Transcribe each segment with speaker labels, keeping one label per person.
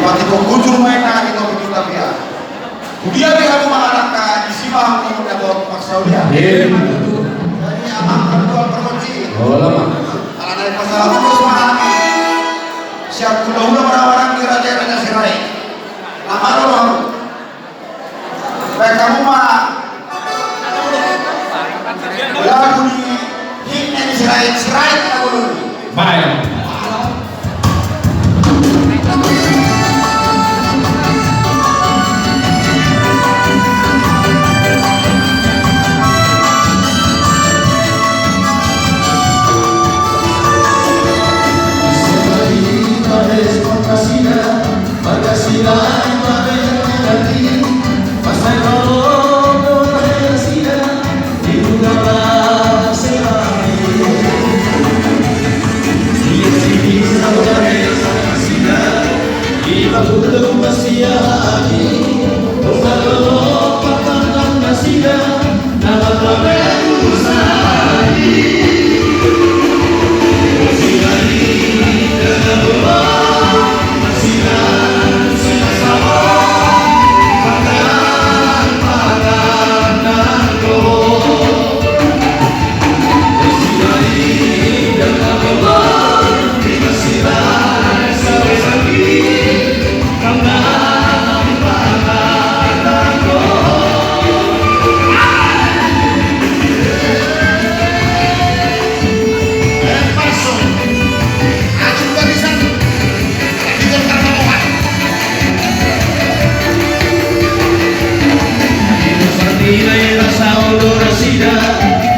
Speaker 1: Waktu itu kunjung main na itu kita dia. Dia kamu mengarahkan di sini untuk dapat paksa dia. Jadi aman kedua perkunci.
Speaker 2: Oh lama.
Speaker 1: Kalau naik pasal terus mana? Siap kuda orang-orang di raja Sirai. Lama loh. Baik kamu mah. Lagu di ini Sirai lagu dulu.
Speaker 2: Baik.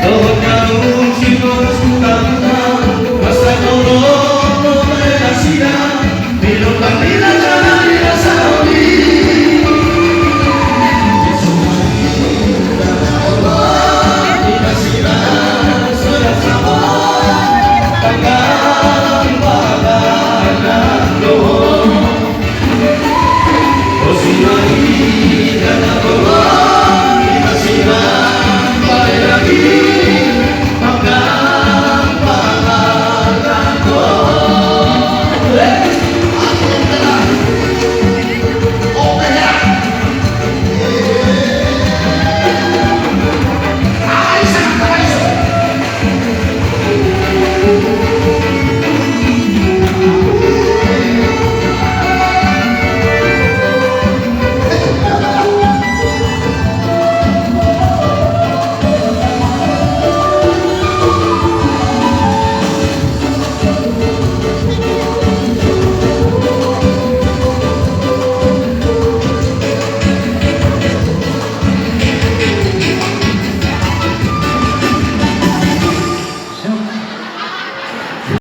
Speaker 3: Oh,